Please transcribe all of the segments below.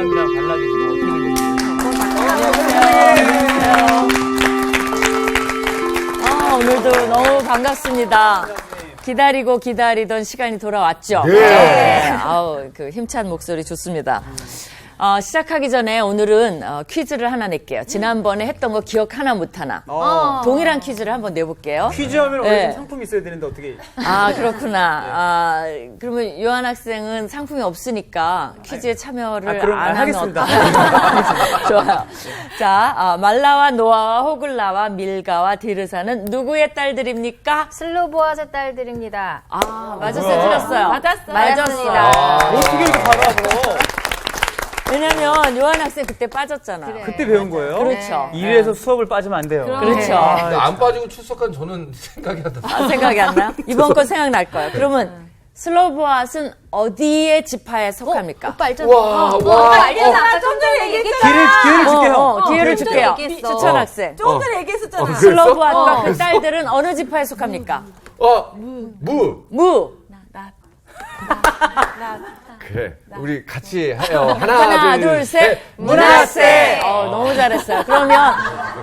사람이랑 발라드 지금 어떻게 되세요? 오늘도 너무 반갑습니다. 기다리고 기다리던 시간이 돌아왔죠. 네. 아우, 그 힘찬 목소리 좋습니다. 시작하기 전에 오늘은 퀴즈를 하나 낼게요. 지난번에 했던 거 기억 하나 못 하나. 동일한 퀴즈를 한번 내볼게요. 퀴즈 하면 원래 네. 좀 상품이 있어야 되는데 어떻게. 아, 그렇구나. 그러면 요한 학생은 상품이 없으니까 퀴즈에 참여를 그럼 안 하면 하겠습니다. 좋아요. 자, 말라와 노아와 호글라와 밀가와 디르사는 누구의 딸들입니까? 슬로보아의 딸들입니다. 맞았어요, 틀렸어요. 맞았습니다. 어떻게 이렇게 바로 알아? 왜냐면 요한 학생 그때 빠졌잖아. 그때 배운 거예요? 그렇죠. 이래서 수업을 빠지면 안 돼요. 그렇죠. 근데 안 빠지고 출석한 저는 생각이 안 나. 생각이 안 나요? 이번 건 생각날 거예요. 그러면 슬로보앗은 어디의 지파에 속합니까? 오빠 알잖아. 알잖아. 좀 전에 얘기했잖아. 기회를 줄게요. 기회를 줄게요. 얘기했어. 추천 학생. 좀 전에 얘기했었잖아. 슬로보앗과 그 딸들은 어느 지파에 속합니까? 무. 그래. 우리 같이 해요. 하나, 둘, 셋. 문하세. 너무 잘했어요. 그러면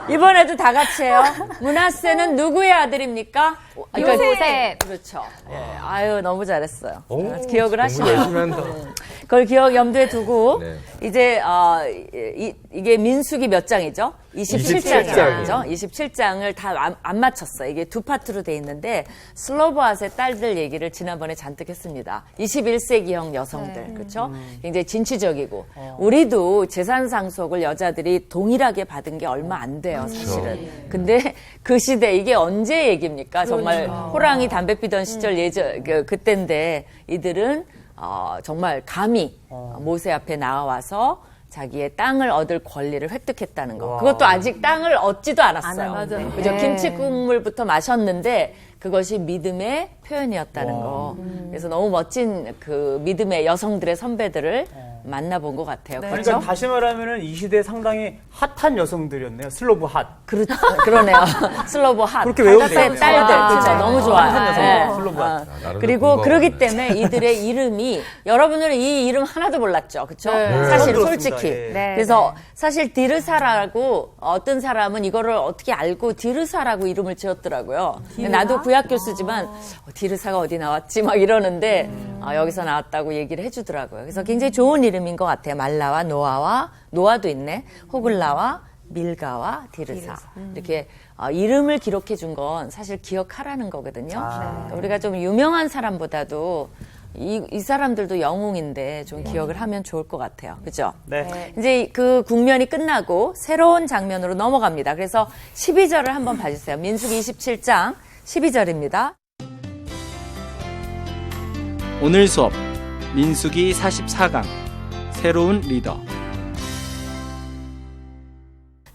이번에도 다 같이 해요. 문하세는 누구의 아들입니까? 요셉. 그렇죠. 예. 아유, 너무 잘했어요. 기억을 하시네요. 열심히 한다. 그걸 기억 염두에 두고 네. 이제 이게 민수기 몇 장이죠? 27장이죠. 27장을 다 안 맞췄어요. 이게 두 파트로 돼 있는데 슬로보앗의 딸들 얘기를 지난번에 잔뜩 했습니다. 21세기형 여성들. 그렇죠? 굉장히 진취적이고 우리도 재산 상속을 여자들이 동일하게 받은 게 얼마 안 돼요, 사실은. 근데 그 시대 이게 언제 얘기입니까? 정말 호랑이 담배 피던 시절 그때인데 이들은 정말 감히 모세 앞에 나와서 자기의 땅을 얻을 권리를 획득했다는 거. 그것도 아직 땅을 얻지도 않았어요. 그죠? 김치 국물부터 마셨는데 그것이 믿음의 표현이었다는 거. 그래서 너무 멋진 그 믿음의 여성들의 선배들을 만나본 것 같아요. 그렇죠? 그러니까 다시 말하면은 이 시대에 상당히 핫한 여성들이었네요. 슬로브 핫. 그러네요. 슬로보 핫. 그렇게 외우면 딸들. 되겠네요. 그렇죠. 너무 좋아요. 핫한 여성. 네. 슬로브 핫. 그리고 그러기 때문에 이들의 이름이 여러분들은 이 이름 하나도 몰랐죠. 그렇죠? 사실 처음 솔직히. 들었습니다. 예. 그래서 사실 디르사라고 어떤 사람은 이거를 어떻게 알고 디르사라고 이름을 지었더라고요. 나도 구약 교수지만 디르사가 어디 나왔지 막 이러는데 여기서 나왔다고 얘기를 해주더라고요. 그래서 굉장히 좋은 이름인 것 같아요. 말라와 노아도 있네. 호글라와 밀가와 디르사. 이렇게 이름을 기록해 준 건 사실 기억하라는 거거든요. 그러니까 우리가 좀 유명한 사람보다도 이 사람들도 영웅인데 좀 기억을 하면 좋을 것 같아요. 그죠? 네. 이제 그 국면이 끝나고 새로운 장면으로 넘어갑니다. 그래서 12절을 한번 봐주세요. 민수기 27장 12절입니다. 오늘 수업 민수기 44강 새로운 리더.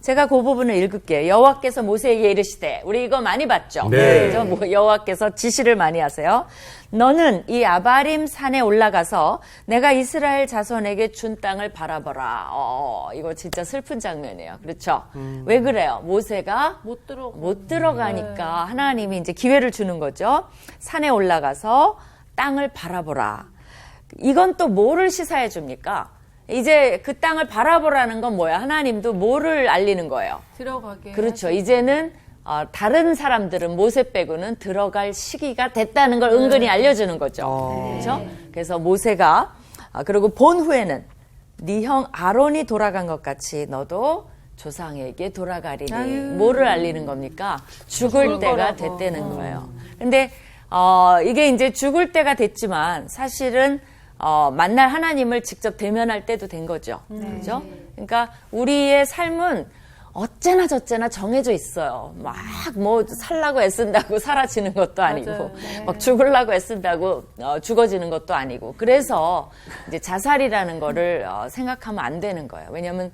제가 그 부분을 읽을게요. 여호와께서 모세에게 이르시되, 우리 이거 많이 봤죠? 네. 그죠? 여호와께서 지시를 많이 하세요. 너는 이 아바림 산에 올라가서 내가 이스라엘 자손에게 준 땅을 바라보라. 이거 진짜 슬픈 장면이에요. 그렇죠? 왜 그래요? 모세가 못 들어가니까 하나님이 이제 기회를 주는 거죠. 산에 올라가서 땅을 바라보라. 이건 또 뭐를 시사해 줍니까? 이제 그 땅을 바라보라는 건 뭐야? 하나님도 뭐를 알리는 거예요? 들어가게. 그렇죠. 이제는 다른 사람들은 모세 빼고는 들어갈 시기가 됐다는 걸 은근히 알려주는 거죠. 그렇죠? 그래서 모세가 그리고 본 후에는 네 형 아론이 돌아간 것 같이 너도 조상에게 돌아가리니. 뭐를 알리는 겁니까? 죽을 때가 됐다는 거예요. 근데 이게 이제 죽을 때가 됐지만 사실은 만날 하나님을 직접 대면할 때도 된 거죠. 그죠? 그러니까 우리의 삶은 어째나 저째나 정해져 있어요. 막 뭐 살라고 애쓴다고 사라지는 것도 아니고, 막 죽으려고 애쓴다고 죽어지는 것도 아니고. 그래서 이제 자살이라는 거를 생각하면 안 되는 거예요. 왜냐하면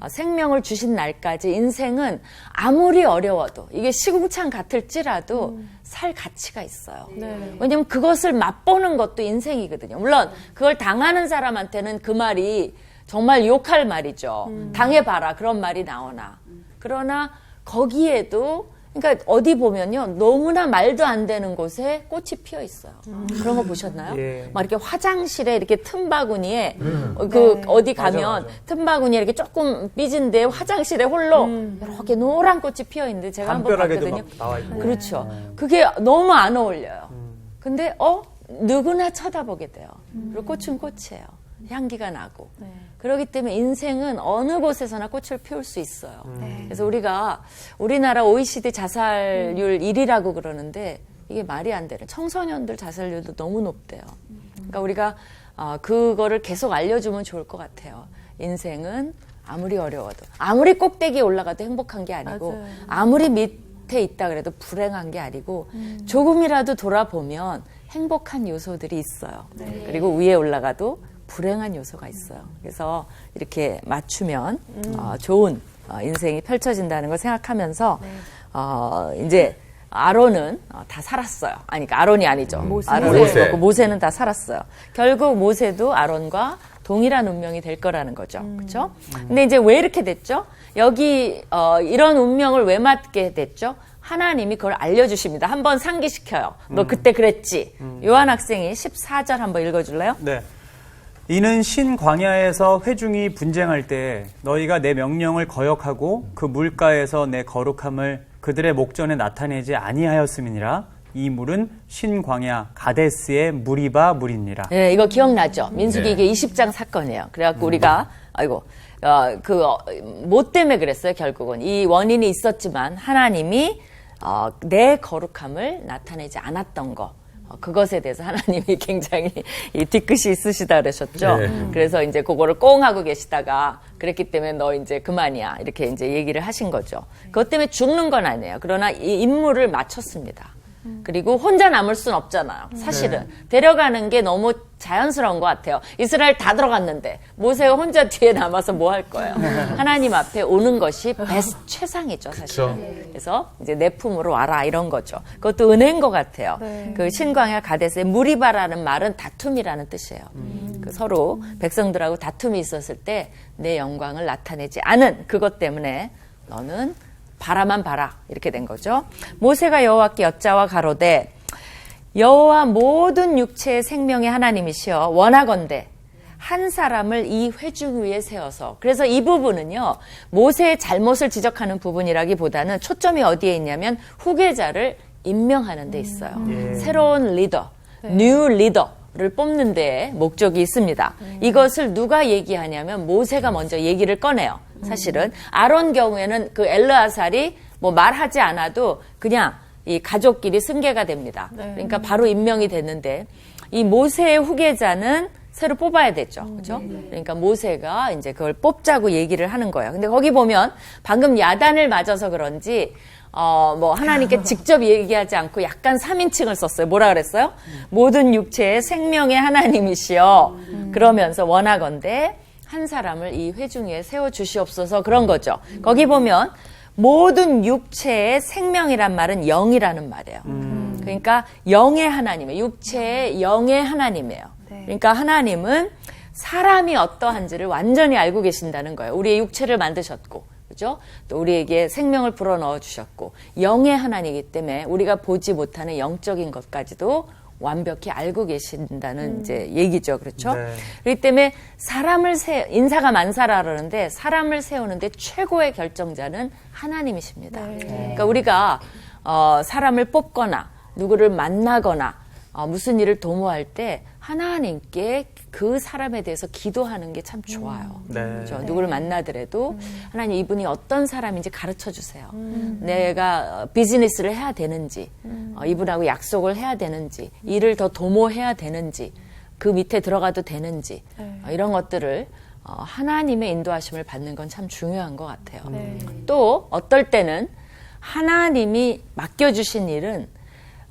생명을 주신 날까지 인생은 아무리 어려워도 이게 시궁창 같을지라도 살 가치가 있어요. 왜냐하면 그것을 맛보는 것도 인생이거든요. 물론 그걸 당하는 사람한테는 그 말이 정말 욕할 말이죠. 당해봐라 그런 말이 나오나. 그러나 거기에도 그러니까 어디 보면요. 너무나 말도 안 되는 곳에 꽃이 피어 있어요. 그런 거 보셨나요? 예. 막 이렇게 화장실에 이렇게 틈바구니에 그 어디 가면 맞아. 틈바구니에 이렇게 조금 삐진 데 화장실에 홀로 이렇게 노란 꽃이 피어 있는데 제가 한번 담벼락에도 봤거든요. 막 나와 있고. 그렇죠. 그게 너무 안 어울려요. 근데 누구나 쳐다보게 돼요. 그리고 꽃은 꽃이에요. 향기가 나고. 그렇기 때문에 인생은 어느 곳에서나 꽃을 피울 수 있어요. 그래서 우리나라 OECD 자살률 1위라고 그러는데 이게 말이 안 되는 청소년들 자살률도 너무 높대요. 그러니까 우리가 그거를 계속 알려주면 좋을 것 같아요. 인생은 아무리 어려워도 아무리 꼭대기에 올라가도 행복한 게 아니고 아무리 밑에 있다 그래도 불행한 게 아니고 조금이라도 돌아보면 행복한 요소들이 있어요. 그리고 위에 올라가도 불행한 요소가 있어요. 그래서 이렇게 맞추면 좋은 인생이 펼쳐진다는 걸 생각하면서 이제 아론은 다 살았어요. 아니, 그러니까 아론이 아니죠. 아론은 모세. 죽었고 모세는 다 살았어요. 결국 모세도 아론과 동일한 운명이 될 거라는 거죠. 그렇죠? 근데 이제 왜 이렇게 됐죠? 여기 이런 운명을 왜 맞게 됐죠? 하나님이 그걸 알려주십니다. 한번 상기시켜요. 너 그때 그랬지. 요한 학생이 14절 한번 읽어줄래요? 네. 이는 신 광야에서 회중이 분쟁할 때 너희가 내 명령을 거역하고 그 물가에서 내 거룩함을 그들의 목전에 나타내지 아니하였음이니라. 이 물은 신 광야 가데스의 무리바 물이니라. 네, 이거 기억나죠? 민수기 이게 20장 사건이에요. 그래갖고 우리가 뭐 때문에 그랬어요? 결국은 이 원인이 있었지만 하나님이 내 거룩함을 나타내지 않았던 거. 그것에 대해서 하나님이 굉장히 이 뒤끝이 있으시다 그러셨죠. 그래서 이제 그거를 꽁 하고 계시다가 그랬기 때문에 너 이제 그만이야. 이렇게 이제 얘기를 하신 거죠. 그것 때문에 죽는 건 아니에요. 그러나 이 임무를 마쳤습니다. 그리고 혼자 남을 순 없잖아요. 사실은. 데려가는 게 너무 자연스러운 것 같아요. 이스라엘 다 들어갔는데 모세가 혼자 뒤에 남아서 뭐 할 거예요. 하나님 앞에 오는 것이 최상이죠. 사실은. 그래서 이제 내 품으로 와라 이런 거죠. 그것도 은혜인 것 같아요. 그 신광야 가데스의 무리바라는 말은 다툼이라는 뜻이에요. 그 서로 백성들하고 다툼이 있었을 때 내 영광을 나타내지 않은 그것 때문에 너는 바라만 봐라 이렇게 된 거죠. 모세가 여호와께 여짜와 가로되 여호와 모든 육체의 생명의 하나님이시여 원하건대 한 사람을 이 회중 위에 세워서 그래서 이 부분은요 모세의 잘못을 지적하는 부분이라기보다는 초점이 어디에 있냐면 후계자를 임명하는 데 있어요. 새로운 리더, 뉴 리더를 뽑는 데에 목적이 있습니다. 이것을 누가 얘기하냐면 모세가 먼저 얘기를 꺼내요. 사실은 아론 경우에는 그 엘르아살이 뭐 말하지 않아도 그냥 이 가족끼리 승계가 됩니다. 그러니까 바로 임명이 됐는데 이 모세의 후계자는 새로 뽑아야 되죠. 그렇죠? 그러니까 모세가 이제 그걸 뽑자고 얘기를 하는 거예요. 근데 거기 보면 방금 야단을 맞아서 그런지 뭐 하나님께 직접 얘기하지 않고 약간 3인칭을 썼어요. 뭐라 그랬어요? 모든 육체의 생명의 하나님이시여. 그러면서 원하건대 한 사람을 이 회중 위에 세워주시옵소서 그런 거죠. 거기 보면 모든 육체의 생명이란 말은 영이라는 말이에요. 그러니까 영의 하나님이에요. 육체의 영의 하나님이에요. 그러니까 하나님은 사람이 어떠한지를 완전히 알고 계신다는 거예요. 우리의 육체를 만드셨고 그죠? 또 우리에게 생명을 불어넣어 주셨고 영의 하나님이기 때문에 우리가 보지 못하는 영적인 것까지도 완벽히 알고 계신다는 이제 얘기죠. 그렇죠? 그렇기 때문에 인사가 만사라 그러는데 사람을 세우는데 최고의 결정자는 하나님이십니다. 그러니까 우리가 사람을 뽑거나 누구를 만나거나 무슨 일을 도모할 때 하나님께 그 사람에 대해서 기도하는 게 참 좋아요. 그렇죠? 누구를 만나더라도 하나님 이분이 어떤 사람인지 가르쳐 주세요. 내가 비즈니스를 해야 되는지 이분하고 약속을 해야 되는지 일을 더 도모해야 되는지 그 밑에 들어가도 되는지 이런 것들을 하나님의 인도하심을 받는 건 참 중요한 것 같아요. 또 어떨 때는 하나님이 맡겨주신 일은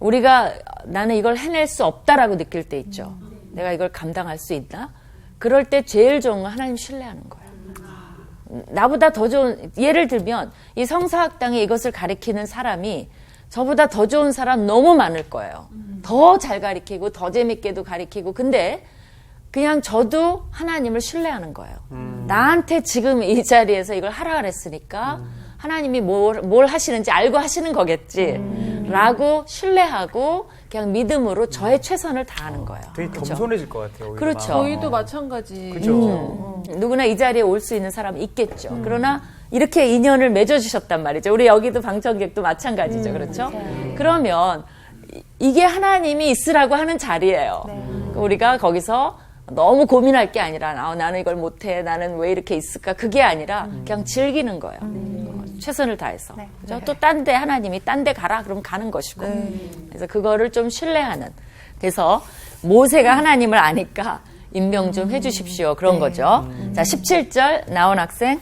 우리가 나는 이걸 해낼 수 없다라고 느낄 때 있죠. 내가 이걸 감당할 수 있나? 그럴 때 제일 좋은 건 하나님 신뢰하는 거예요. 나보다 더 좋은, 예를 들면 이 성사학당에 이것을 가리키는 사람이 저보다 더 좋은 사람 너무 많을 거예요. 더 잘 가리키고 더 재밌게도 가리키고 근데 그냥 저도 하나님을 신뢰하는 거예요. 나한테 지금 이 자리에서 이걸 하라 그랬으니까 하나님이 뭘 하시는지 알고 하시는 거겠지. 라고 신뢰하고 그냥 믿음으로 저의 최선을 다하는 거예요. 되게 그렇죠? 겸손해질 것 같아요. 오히려 그렇죠. 마음이. 저희도 마찬가지. 그렇죠. 누구나 이 자리에 올 수 있는 사람이 있겠죠. 그러나 이렇게 인연을 맺어주셨단 말이죠. 우리 여기도 방청객도 마찬가지죠. 그렇죠? 그러면 이게 하나님이 있으라고 하는 자리예요. 우리가 거기서 너무 고민할 게 아니라 나는 이걸 못해. 나는 왜 이렇게 있을까? 그게 아니라 그냥 즐기는 거예요. 최선을 다해서. 그죠? 또 딴 데 하나님이 딴 데 가라. 그럼 가는 것이고. 그래서 그거를 좀 신뢰하는. 그래서 모세가 하나님을 아니까 임명 좀 해주십시오. 그런 거죠. 자, 17절 나온 학생.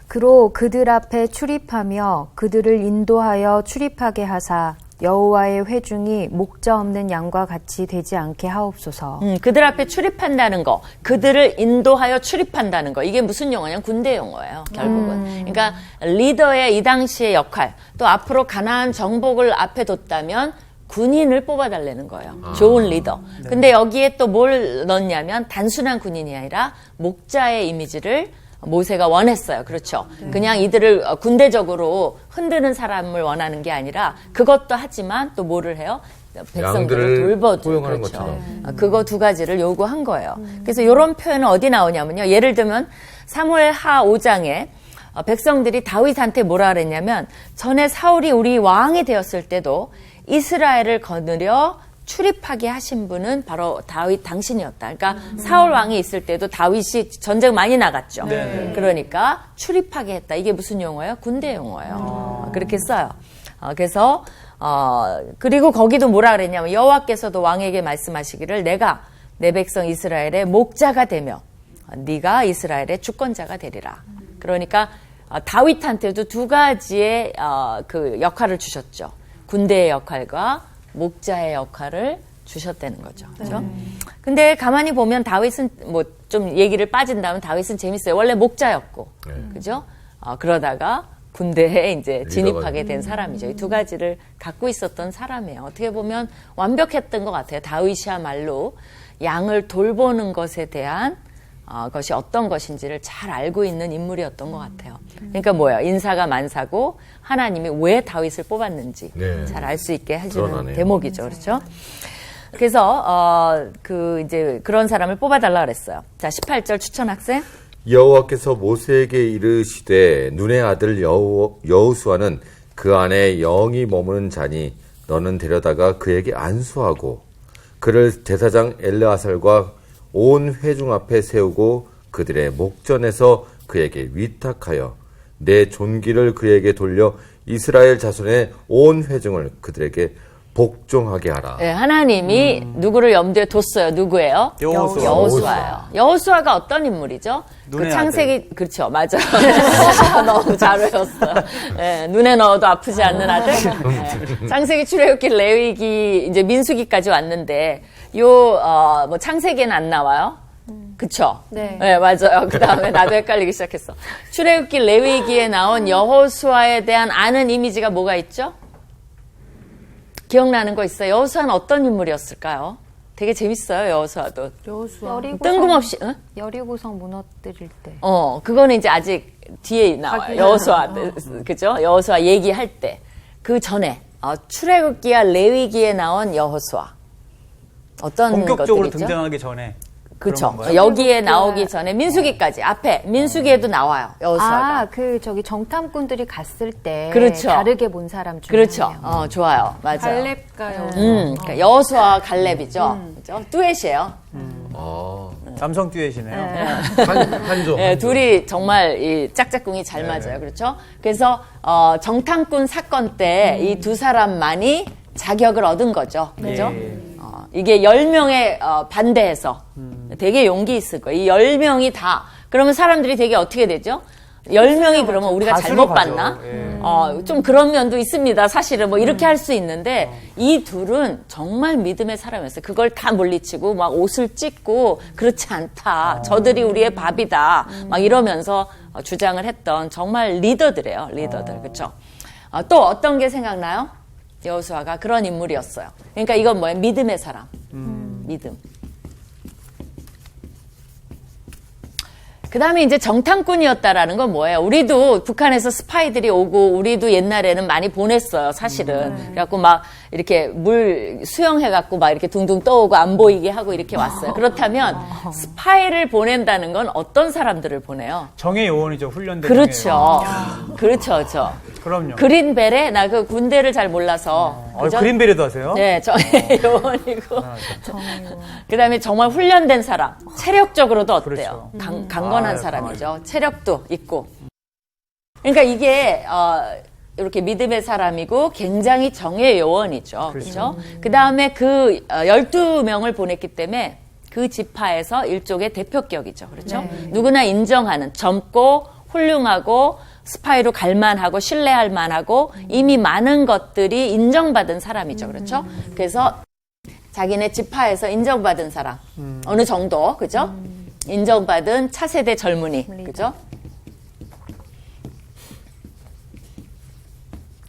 그로 그들 앞에 출입하며 그들을 인도하여 출입하게 하사 여호와의 회중이 목자 없는 양과 같이 되지 않게 하옵소서. 그들 앞에 출입한다는 거, 그들을 인도하여 출입한다는 거, 이게 무슨 용어냐면 군대 용어예요, 결국은. 그러니까 리더의 이 당시의 역할, 또 앞으로 가나안 정복을 앞에 뒀다면 군인을 뽑아달라는 거예요. 좋은 리더. 근데 여기에 또 뭘 넣냐면 단순한 군인이 아니라 목자의 이미지를 모세가 원했어요. 그렇죠. 그냥 이들을 군대적으로 흔드는 사람을 원하는 게 아니라 그것도 하지만 또 뭐를 해요? 백성들을 돌봐주고. 포용하는 그렇죠. 것처럼. 그거 두 가지를 요구한 거예요. 그래서 이런 표현은 어디 나오냐면요. 예를 들면 사무엘 하 5장에 백성들이 다윗한테 뭐라 그랬냐면 전에 사울이 우리 왕이 되었을 때도 이스라엘을 거느려 출입하게 하신 분은 바로 다윗 당신이었다. 그러니까 사울 왕이 있을 때도 다윗이 전쟁 많이 나갔죠. 그러니까 출입하게 했다. 이게 무슨 용어예요? 군대 용어예요. 그렇게 써요. 그래서 그리고 거기도 뭐라 그랬냐면 여호와께서도 왕에게 말씀하시기를 내가 내 백성 이스라엘의 목자가 되며 네가 이스라엘의 주권자가 되리라. 그러니까 다윗한테도 두 가지의 그 역할을 주셨죠. 군대의 역할과 목자의 역할을 주셨다는 거죠. 그렇죠? 근데 가만히 보면 다윗은 뭐 좀 얘기를 빠진다면 다윗은 재밌어요. 원래 목자였고. 그죠? 그러다가 군대에 이제 진입하게 된 사람이죠. 이 두 가지를 갖고 있었던 사람이에요. 어떻게 보면 완벽했던 것 같아요. 다윗이야말로 양을 돌보는 것에 대한 것이 어떤 것인지를 잘 알고 있는 인물이었던 것 같아요. 그러니까 뭐예요? 인사가 만사고 하나님이 왜 다윗을 뽑았는지 잘 알 수 있게 해주는 드러나네요. 대목이죠. 그렇죠? 그래서 이제 그런 사람을 뽑아달라 그랬어요. 자, 18절 추천 학생. 여호와께서 모세에게 이르시되 눈의 아들 여호수아는 그 안에 영이 머무는 자니 너는 데려다가 그에게 안수하고 그를 제사장 엘르아살과 온 회중 앞에 세우고 그들의 목전에서 그에게 위탁하여 내 존귀를 그에게 돌려 이스라엘 자손의 온 회중을 그들에게 복종하게 하라. 네, 하나님이 누구를 염두에 뒀어요? 누구예요? 여호수아. 여호수아예요. 여호수아가 어떤 인물이죠? 그 눈의 창세기 그렇죠, 맞아. 너무 잘 외웠어. 네, 눈에 넣어도 아프지 않는 아들. 네. 창세기, 출애굽기, 레위기, 이제 민수기까지 왔는데 뭐 창세기는 안 나와요. 그쵸? 네. 네, 맞아요. 그 다음에 나도 헷갈리기 시작했어. 출애굽기, 레위기에 나온 여호수아에 대한 아는 이미지가 뭐가 있죠? 기억나는 거 있어요? 여호수아는 어떤 인물이었을까요? 되게 재밌어요, 여호수아도. 뜬금없이, 응? 여리고성 무너뜨릴 때. 그거는 이제 아직 뒤에 나와요. 여호수아, 그죠? 여호수아 얘기할 때. 그 전에, 출애굽기와 레위기에 나온 여호수아. 어떤 본격적으로 것들이죠? 등장하기 전에. 그렇죠. 그런 건가요? 여기에 나오기 전에 민수기까지 앞에 민수기에도 나와요. 여호수아가. 저기 정탐꾼들이 갔을 때 그렇죠. 다르게 본 사람 중에 그렇죠. 하나요. 좋아요. 맞아요. 갈렙가요. 그러니까 여호수아와 갈렙이죠. 그죠? 뚜엣이에요. 남성 듀엣이네요. 한조. 네, 둘이 정말 이 짝짝꿍이 잘 맞아요. 그렇죠? 그래서 정탐꾼 사건 때 이 두 사람만이 자격을 얻은 거죠. 그죠? 이게 10명에 반대해서 되게 용기 있을 거예요. 이 10명이 다. 그러면 사람들이 되게 어떻게 되죠? 10명이 그러면 우리가 다수로 잘못 가죠. 봤나? 예. 좀 그런 면도 있습니다. 사실은 뭐 이렇게 할 수 있는데 이 둘은 정말 믿음의 사람이었어요. 그걸 다 물리치고 막 옷을 찢고 그렇지 않다. 저들이 우리의 밥이다. 막 이러면서 주장을 했던 정말 리더들이에요. 리더들. 그렇죠? 또 어떤 게 생각나요? 여호수아가 그런 인물이었어요. 그러니까 이건 뭐예요? 믿음의 사람. 믿음. 그 다음에 이제 정탐꾼이었다라는 건 뭐예요? 우리도 북한에서 스파이들이 오고 우리도 옛날에는 많이 보냈어요, 사실은. 그래갖고 막 이렇게 물 수영해갖고 막 이렇게 둥둥 떠오고 안 보이게 하고 이렇게 왔어요. 그렇다면 스파이를 보낸다는 건 어떤 사람들을 보내요? 정의 요원이죠. 훈련된 그렇죠. 정의 요원. 그렇죠. 그럼요. 그린벨에 나 그 군대를 잘 몰라서. 그죠? 그린베리도 하세요? 네, 정의 요원이고. 그 다음에 정말 훈련된 사람. 체력적으로도 어때요? 그렇죠. 강건한 사람이죠. 체력도 있고. 그러니까 이게, 이렇게 믿음의 사람이고 굉장히 정의 요원이죠. 그렇죠? 그 다음에 그 12명을 보냈기 때문에 그 지파에서 일종의 대표격이죠. 그렇죠? 누구나 인정하는 젊고 훌륭하고 스파이로 갈만하고 신뢰할 만하고 이미 많은 것들이 인정받은 사람이죠. 그렇죠? 그래서 자기네 지파에서 인정받은 사람. 어느 정도. 그죠? 인정받은 차세대 젊은이. 그죠?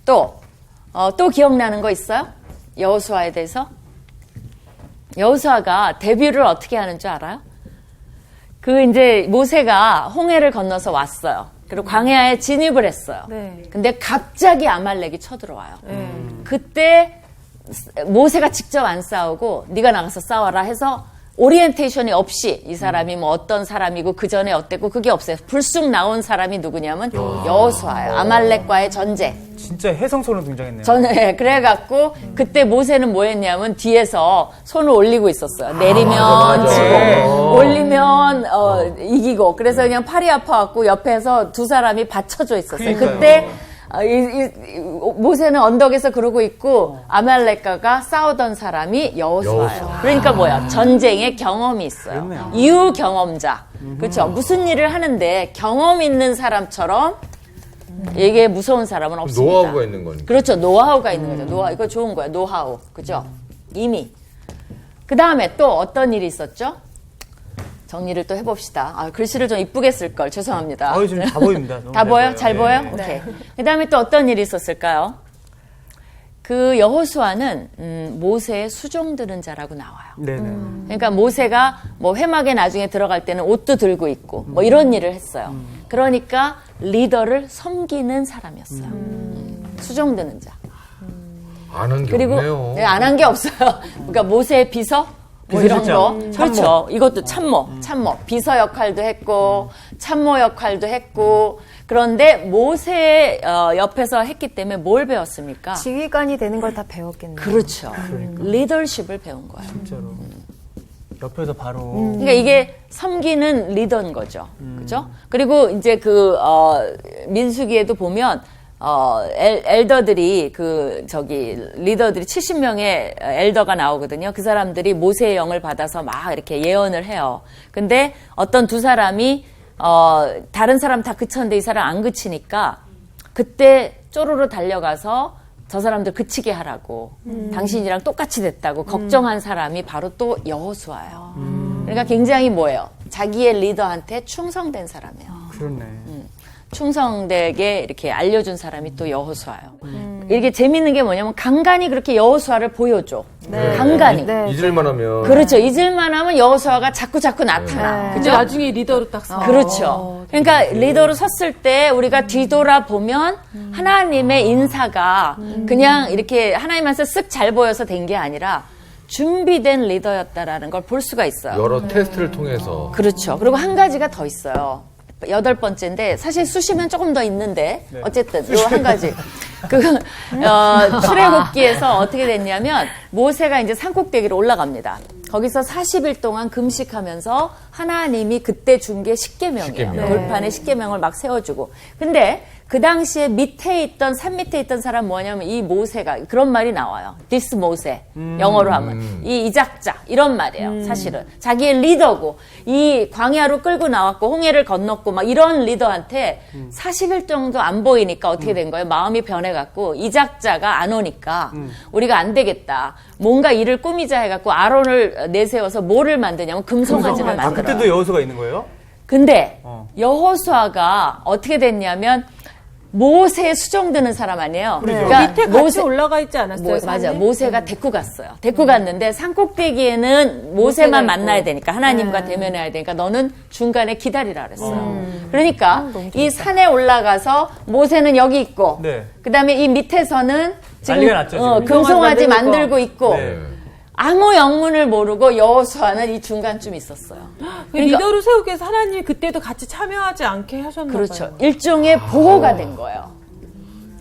또 기억나는 거 있어요? 여호수아에 대해서? 여호수아가 데뷔를 어떻게 하는 줄 알아요? 이제 모세가 홍해를 건너서 왔어요. 그리고 광야에 진입을 했어요. 근데 갑자기 아말렉이 쳐들어와요. 그때 모세가 직접 안 싸우고 네가 나가서 싸워라 해서 오리엔테이션이 없이 이 사람이 뭐 어떤 사람이고 그 전에 어땠고 그게 없어요. 불쑥 나온 사람이 누구냐면 여호수아예요. 아말렉과의 전쟁. 진짜 혜성소로 등장했네요. 네, 그래갖고 그때 모세는 뭐 했냐면 뒤에서 손을 올리고 있었어요. 내리면 지고 올리면 이기고. 그래서 그냥 팔이 아파갖고 옆에서 두 사람이 받쳐져 있었어요. 그러니까요. 그때 모세는 언덕에서 그러고 있고 아말렉과가 싸우던 사람이 여호수아예요. 그러니까 뭐야? 전쟁의 경험이 있어요. 그렇네요. 유경험자. 그렇죠? 무슨 일을 하는데 경험 있는 사람처럼 이게 무서운 사람은 없습니다. 노하우가 있는 거니까. 그렇죠. 노하우가 있는 거죠. 노하우. 이거 좋은 거야. 노하우. 그죠? 이미. 그 다음에 또 어떤 일이 있었죠? 정리를 또 해봅시다. 글씨를 좀 이쁘게 쓸걸. 죄송합니다. 지금 다 보입니다. 너무 다 보여? 잘 네. 보여? 오케이. 그 다음에 또 어떤 일이 있었을까요? 그 여호수아는 모세의 수종 드는 자라고 나와요. 네네. 그러니까 모세가 뭐 회막에 나중에 들어갈 때는 옷도 들고 있고 뭐 이런 일을 했어요. 그러니까 리더를 섬기는 사람이었어요. 수종 드는 자. 안 한 게 그리고 없네요. 네, 안 한 게 없어요. 그러니까 모세의 비서 뭐 이런 거. 비서실장, 그렇죠. 이것도 참모. 비서 역할도 했고 참모 역할도 했고 그런데 모세 옆에서 했기 때문에 뭘 배웠습니까? 지휘관이 되는 걸 다 배웠겠네요. 그렇죠. 리더십을 배운 거예요. 진짜로. 옆에서 바로. 그러니까 이게 섬기는 리더인 거죠. 그죠? 그리고 이제 민수기에도 보면, 엘더들이, 리더들이 70명의 엘더가 나오거든요. 그 사람들이 모세의 영을 받아서 막 이렇게 예언을 해요. 근데 어떤 두 사람이, 다른 사람 다 그쳤는데 이 사람 안 그치니까 그때 쪼르르 달려가서 저 사람들 그치게 하라고 당신이랑 똑같이 됐다고 걱정한 사람이 바로 또 여호수아예요. 그러니까 굉장히 뭐예요? 자기의 리더한테 충성된 사람이에요. 그렇네. 충성되게 이렇게 알려준 사람이 또 여호수아예요. 이게 재밌는 게 뭐냐면 간간히 그렇게 여호수아를 보여줘. 간간히. 잊을만 하면. 그렇죠. 잊을만 하면 여호수아가 자꾸 나타나. 근데 나중에 리더로 딱 서. 그렇죠. 그러니까 리더로 섰을 때 우리가 뒤돌아보면 하나님의 인사가 그냥 이렇게 하나님한테 쓱 잘 보여서 된 게 아니라 준비된 리더였다라는 걸 볼 수가 있어요. 여러 테스트를 통해서. 그렇죠. 그리고 한 가지가 더 있어요. 8번째인데 사실 수시면 조금 더 있는데 어쨌든 요 한 가지. 출애굽기에서 어떻게 됐냐면 모세가 이제 산꼭대기로 올라갑니다. 거기서 40일 동안 금식하면서 하나님이 그때 준 게 십계명이에요. 돌판에 십계명을 막 세워주고. 근데 그 당시에 산 밑에 있던 사람 뭐냐면 이 모세가 그런 말이 나와요. This 모세. 영어로 하면. 이 이작자. 이런 말이에요. 사실은. 자기의 리더고 이 광야로 끌고 나왔고 홍해를 건넜고 막 이런 리더한테 40일 정도 안 보이니까 어떻게 된 거예요? 마음이 변해갖고 이작자가 안 오니까 우리가 안 되겠다. 뭔가 일을 꾸미자 해갖고 아론을 내세워서 뭐를 만드냐면 금송아지를 만들어요. 그때도 여호수아가 있는 거예요? 근데 여호수아가 어떻게 됐냐면 모세에 수종드는 사람 아니에요. 그러니까 밑에 같이 올라가 있지 않았어요? 맞아. 모세가 데리고 갔어요. 데리고 갔는데 산꼭대기에는 모세만 만나야 되니까 하나님과 대면해야 되니까 너는 중간에 기다리라 그랬어요. 그러니까 이 산에 올라가서 모세는 여기 있고 네. 그다음에 이 밑에서는 난리가 났죠, 지금. 금송아지 만들고 있고 네. 아무 영문을 모르고 여호수아는 이 중간쯤 있었어요. 그러니까 리더를 세우기 위해서 하나님이 그때도 같이 참여하지 않게 하셨나 봐요. 그렇죠. 일종의 보호가 된 거예요.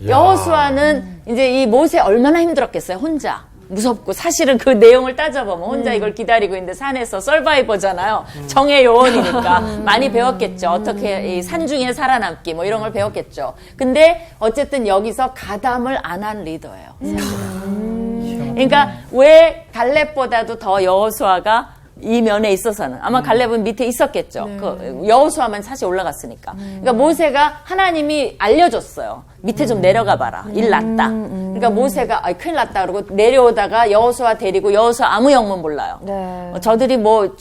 여호수아는 이제 이 모세 얼마나 힘들었겠어요. 혼자. 무섭고 사실은 그 내용을 따져보면 혼자 이걸 기다리고 있는데 산에서 서바이버잖아요. 정의 요원이니까 많이 배웠겠죠. 어떻게 이 산중에 살아남기 뭐 이런 걸 배웠겠죠. 근데 어쨌든 여기서 가담을 안 한 리더예요. 그러니까 왜 갈렙보다도 더 여호수아가 이 면에 있어서는 아마 갈렙은 밑에 있었겠죠. 그 여호수아만 사실 올라갔으니까. 그러니까 모세가 하나님이 알려줬어요. 밑에 좀 내려가 봐라. 일 났다. 그러니까 모세가 큰일 났다 그러고 내려오다가 여호수아 데리고 여호수아 아무 영문 몰라요. 네. 저들이 뭐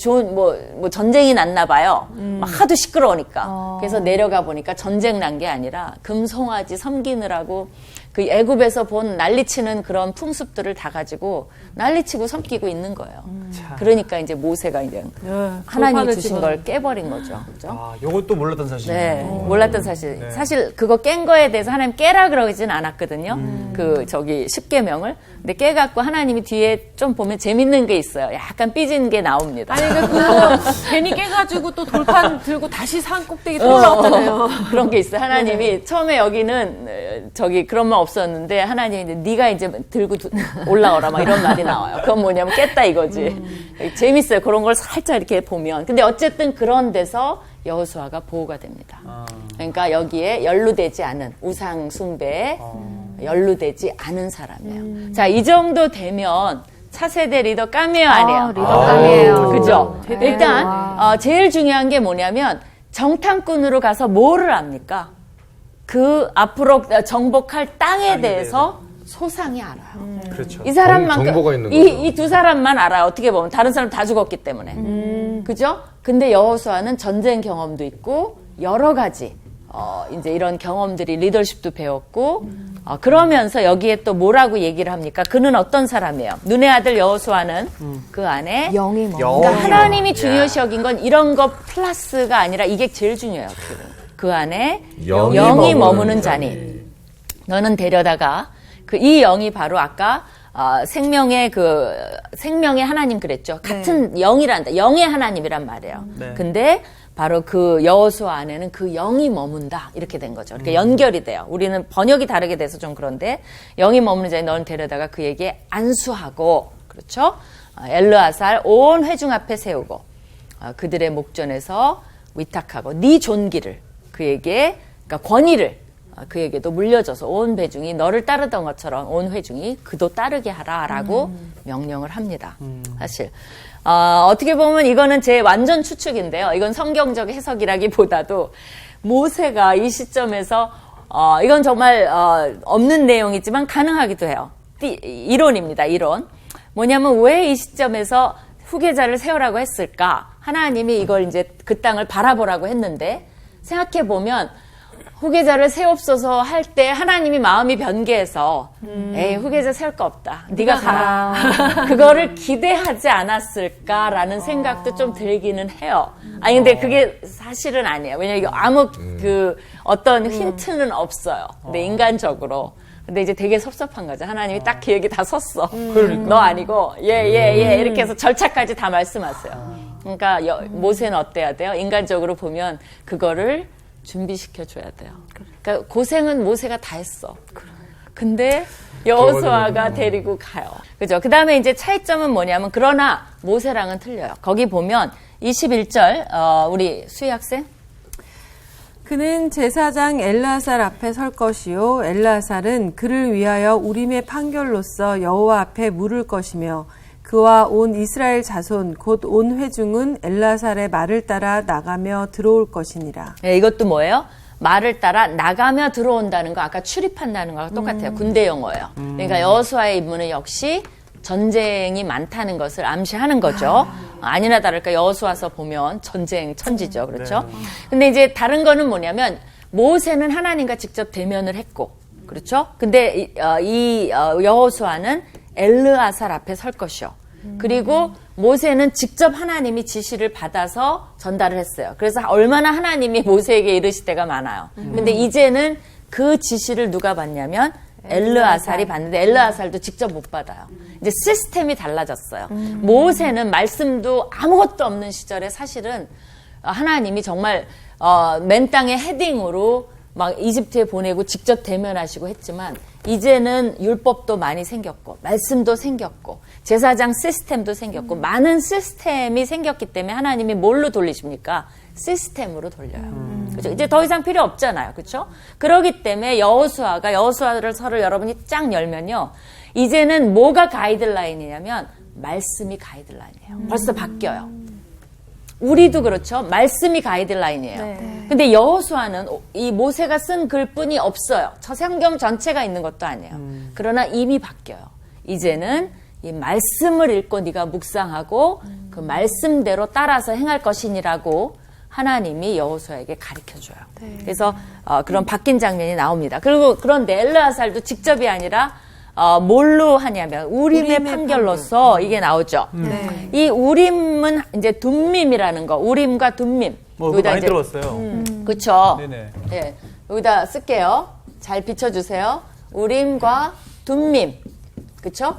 전쟁이 났나 봐요. 막 하도 시끄러우니까. 그래서 내려가 보니까 전쟁 난 게 아니라 금송아지 섬기느라고 그 애굽에서 본 난리치는 그런 풍습들을 다 가지고 난리치고 섬기고 있는 거예요. 그러니까 이제 모세가 이제 하나님이 주신 걸 깨버린 거죠. 그죠? 아, 요것도 몰랐던 사실이에요. 네, 몰랐던 사실. 사실 그거 깬 거에 대해서 하나님 깨라 그러진 않았거든요. 그 저기 10계명을. 근데 깨갖고 하나님이 뒤에 좀 보면 재밌는 게 있어요. 약간 삐진 게 나옵니다. 아니 괜히 깨가지고 또 돌판 들고 다시 산 꼭대기 또 올라왔잖아요. 그런 게 있어요. 하나님이 처음에 여기는 저기 그런 말 없었는데 하나님이 이제 네가 이제 들고 올라오라 막 이런 말이 나와요. 그건 뭐냐면 깼다 이거지. 재밌어요. 그런 걸 살짝 이렇게 보면. 근데 어쨌든 그런 데서 여호수아가 보호가 됩니다. 그러니까 여기에 연루되지 않은 우상 숭배에 연루되지 않은 사람이에요. 자, 이 정도 되면 차세대 리더 까미요 아니에요? 리더 깜이에요. 그죠? 일단 제일 중요한 게 뭐냐면 정탐꾼으로 가서 뭐를 압니까? 그 앞으로 정복할 땅에 대해서 소상히 알아요. 그렇죠. 이 사람만큼 정보가 있는 거죠. 이 두 사람만 알아요. 어떻게 보면 다른 사람 다 죽었기 때문에. 그죠? 근데 여호수아는 전쟁 경험도 있고 여러 가지 이제 이런 경험들이 리더십도 배웠고 그러면서 여기에 또 뭐라고 얘기를 합니까? 그는 어떤 사람이에요? 눈의 아들 여호수아는 그 안에 영이 뭐. 그러니까 하나님이 중요시 여긴 건 이런 거 플러스가 아니라 이게 제일 중요해요. 그 안에 영이 머무는 자니 너는 데려다가 이 영이 바로 아까 생명의 하나님 그랬죠. 같은 영이란다. 영의 하나님이란 말이에요. 네. 근데 바로 그 여호수아 안에는 그 영이 머문다 이렇게 된 거죠. 그러니까 연결이 돼요. 우리는 번역이 다르게 돼서 좀 그런데 영이 머무는 자에 너는 데려다가 그에게 안수하고 그렇죠. 엘르아살 온 회중 앞에 세우고 그들의 목전에서 위탁하고 네 존귀를 그에게 그러니까 권위를 그에게도 물려줘서 온 회중이 너를 따르던 것처럼 온 회중이 그도 따르게 하라라고 명령을 합니다. 사실 어떻게 보면 이거는 제 완전 추측인데요. 이건 성경적 해석이라기보다도 모세가 이 시점에서 이건 정말 없는 내용이지만 가능하기도 해요. 이론입니다. 이론. 뭐냐면 왜 이 시점에서 후계자를 세우라고 했을까? 하나님이 이걸 이제 그 땅을 바라보라고 했는데 생각해 보면 후계자를 세웁소서 할 때 하나님이 마음이 변개해서 에이 후계자 세울 거 없다. 네가 가라. 그거를 기대하지 않았을까라는 생각도 좀 들기는 해요. 아니 근데 그게 사실은 아니에요. 왜냐면 이거 아무 그 어떤 힌트는 없어요. 근데 인간적으로. 근데 이제 되게 섭섭한 거죠. 하나님이 딱 계획이 다 섰어. 그러니까. 너 아니고 예 이렇게 해서 절차까지 다 말씀하세요. 그러니까 모세는 어때야 돼요? 인간적으로 보면 그거를 준비시켜 줘야 돼요. 그러니까 고생은 모세가 다 했어. 근데 여호수아가 데리고 가요. 그죠? 그다음에 이제 차이점은 뭐냐면 그러나 모세랑은 틀려요. 거기 보면 21절 우리 수희 학생 그는 제사장 엘르아살 앞에 설 것이요 엘르아살은 그를 위하여 우림의 판결로서 여호와 앞에 물을 것이며 그와 온 이스라엘 자손 곧 온 회중은 엘르아살의 말을 따라 나가며 들어올 것이니라. 네, 이것도 뭐예요? 말을 따라 나가며 들어온다는 거 아까 출입한다는 거랑 똑같아요. 군대 용어예요. 그러니까 여호수아의 임무는 역시 전쟁이 많다는 것을 암시하는 거죠. 아니나 다를까 여호수아서 보면 전쟁 천지죠. 그렇죠? 근데 이제 다른 거는 뭐냐면 모세는 하나님과 직접 대면을 했고, 그렇죠? 근데 여호수아는 엘르아살 앞에 설 것이요. 그리고 모세는 직접 하나님이 지시를 받아서 전달을 했어요. 그래서 얼마나 하나님이 모세에게 이르실 때가 많아요. 근데 이제는 그 지시를 누가 받냐면 엘르아살이 받는데 엘르아살도 직접 못 받아요. 이제 시스템이 달라졌어요. 모세는 말씀도 아무것도 없는 시절에 사실은 하나님이 정말 맨 땅에 헤딩으로 막 이집트에 보내고 직접 대면하시고 했지만 이제는 율법도 많이 생겼고 말씀도 생겼고 제사장 시스템도 생겼고 많은 시스템이 생겼기 때문에 하나님이 뭘로 돌리십니까? 시스템으로 돌려요. 그렇죠? 이제 더 이상 필요 없잖아요. 그렇죠? 그렇기 때문에 여호수아서를 여러분이 쫙 열면요. 이제는 뭐가 가이드라인이냐면 말씀이 가이드라인이에요. 벌써 바뀌어요. 우리도 그렇죠. 말씀이 가이드라인이에요. 근데 여호수아는 이 모세가 쓴 글뿐이 없어요. 저 성경 전체가 있는 것도 아니에요. 그러나 이미 바뀌어요. 이제는 이 말씀을 읽고 네가 묵상하고 그 말씀대로 따라서 행할 것이니라고 하나님이 여호수아에게 가르쳐줘요. 그래서 그런 바뀐 장면이 나옵니다. 그리고 그런데 엘르아살도 직접이 아니라 뭘로 하냐면 우림의 판결로서 이게 나오죠. 이 우림은 이제 둠밈이라는 거. 우림과 둠밈. 그거 많이 들어봤어요. 그렇죠. 네네. 네, 여기다 쓸게요. 잘 비춰주세요. 우림과 둠밈. 그렇죠?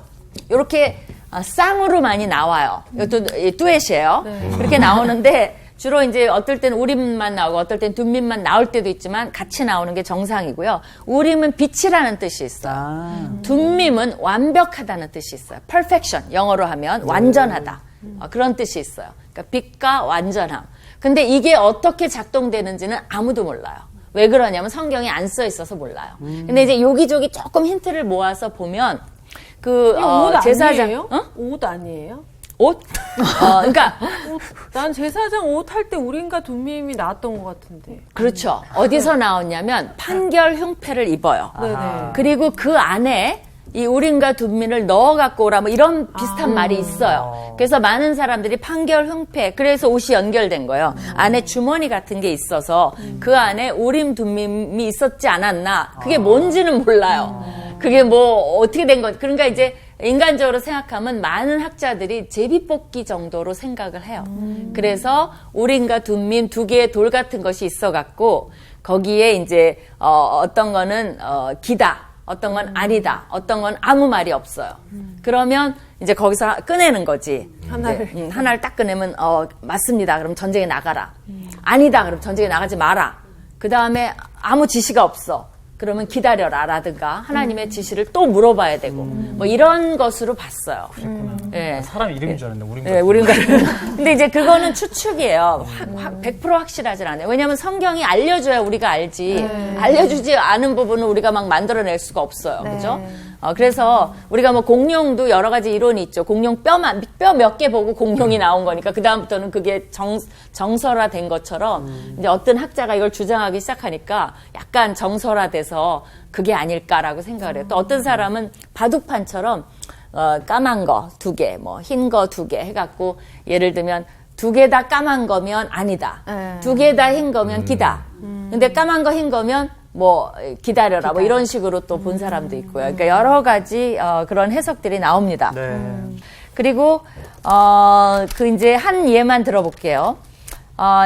이렇게 쌍으로 많이 나와요. 이것도 뚜엣이에요. 그렇게 나오는데 주로 이제 어떨 때는 우림만 나오고 어떨 때는 둠밈만 나올 때도 있지만 같이 나오는 게 정상이고요. 우림은 빛이라는 뜻이 있어요. 둠밈은 완벽하다는 뜻이 있어요. perfection, 영어로 하면 완전하다. 그런 뜻이 있어요. 그러니까 빛과 완전함. 근데 이게 어떻게 작동되는지는 아무도 몰라요. 왜 그러냐면 성경에 안 써 있어서 몰라요. 근데 이제 여기저기 조금 힌트를 모아서 보면 옷 제사장 아니에요? 옷 아니에요? 옷? 그러니까 난 제사장 옷 할 때 우림과 둠밈이 나왔던 것 같은데. 그렇죠. 어디서 나왔냐면 판결 흉패를 입어요. 네네. 그리고 그 안에 이 우림과 둠밈을 넣어 갖고 오라 뭐 이런 비슷한 말이 있어요. 그래서 많은 사람들이 판결 흉패 그래서 옷이 연결된 거예요. 안에 주머니 같은 게 있어서 그 안에 우림 둠밈이 있었지 않았나. 그게 뭔지는 몰라요. 그게 뭐 어떻게 된 거. 그러니까 이제 인간적으로 생각하면 많은 학자들이 제비뽑기 정도로 생각을 해요. 그래서 우림과 둠밈 두 개의 돌 같은 것이 있어 갖고 거기에 이제 어떤 거는 기다. 어떤 건 아니다. 어떤 건 아무 말이 없어요. 그러면 이제 거기서 꺼내는 거지. 하나를 딱 꺼내면 맞습니다. 그럼 전쟁에 나가라. 아니다. 그럼 전쟁에 나가지 마라. 그 다음에 아무 지시가 없어. 그러면 기다려라 라든가 하나님의 지시를 또 물어봐야 되고 뭐 이런 것으로 봤어요. 예. 사람 이름인 줄 알았는데 우림. 네, 우림과. 근데 이제 그거는 추측이에요. 100% 확실하진 않아요. 왜냐하면 성경이 알려줘야 우리가 알지. 알려주지 않은 부분은 우리가 막 만들어낼 수가 없어요. 그죠? 그래서 우리가 뭐 공룡도 여러 가지 이론이 있죠. 공룡 뼈 몇 개 보고 공룡이 나온 거니까 그다음부터는 그게 정설화된 것처럼 이제 어떤 학자가 이걸 주장하기 시작하니까 약간 정설화돼서 그게 아닐까라고 생각을 해요. 또 어떤 사람은 바둑판처럼 까만 거 2개, 뭐 흰 거 2개 해갖고 예를 들면 2개 다 까만 거면 아니다. 2개 다 흰 거면 기다. 근데 까만 거 흰 거면 뭐 기다려라 뭐 이런 식으로 또 본 사람도 있고요. 그러니까 여러 가지 그런 해석들이 나옵니다. 네. 그리고 그 이제 한 예만 들어볼게요.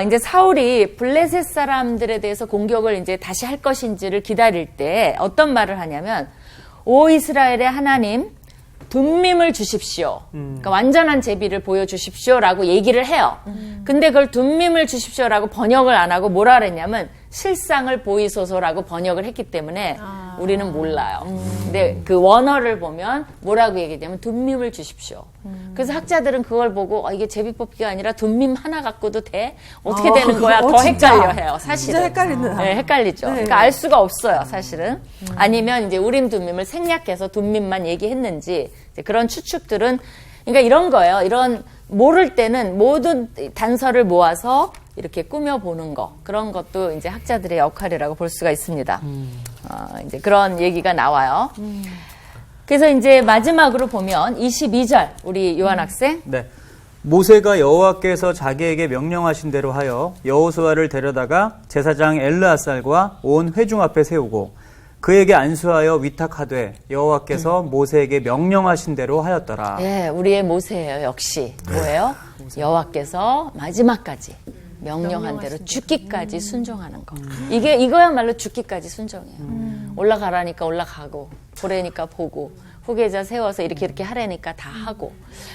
이제 사울이 블레셋 사람들에 대해서 공격을 이제 다시 할 것인지를 기다릴 때 어떤 말을 하냐면 오 이스라엘의 하나님 둠밈을 주십시오. 그러니까 완전한 제비를 보여주십시오라고 얘기를 해요. 근데 그걸 둠밈을 주십시오라고 번역을 안 하고 뭐라 그랬냐면 실상을 보이소서라고 번역을 했기 때문에 우리는 몰라요. 근데 그 원어를 보면 뭐라고 얘기했냐면 둠밈을 주십시오. 그래서 학자들은 그걸 보고 이게 제비뽑기가 아니라 둠밈 하나 갖고도 돼? 어떻게 되는 거야? 더 헷갈려 해요. 사실은. 진짜 헷갈린다. 네, 헷갈리죠. 네. 그러니까 알 수가 없어요, 사실은. 아니면 이제 우림 둠밈을 생략해서 둠밈만 얘기했는지 이제 그런 추측들은 그러니까 이런 거예요. 이런 모를 때는 모든 단서를 모아서 이렇게 꾸며보는 거 그런 것도 이제 학자들의 역할이라고 볼 수가 있습니다. 이제 그런 얘기가 나와요. 그래서 이제 마지막으로 보면 22절 우리 요한 학생. 네. 모세가 여호와께서 자기에게 명령하신 대로 하여 여호수아를 데려다가 제사장 엘르아살과 온 회중 앞에 세우고 그에게 안수하여 위탁하되 여호와께서 모세에게 명령하신 대로 하였더라. 예, 우리의 모세예요. 역시 뭐예요? 여호와께서 마지막까지 명령한 대로 죽기까지 순종하는 거. 이거야말로 죽기까지 순종이에요. 올라가라니까 올라가고 보래니까 보고 후계자 세워서 이렇게 하라니까 다 하고.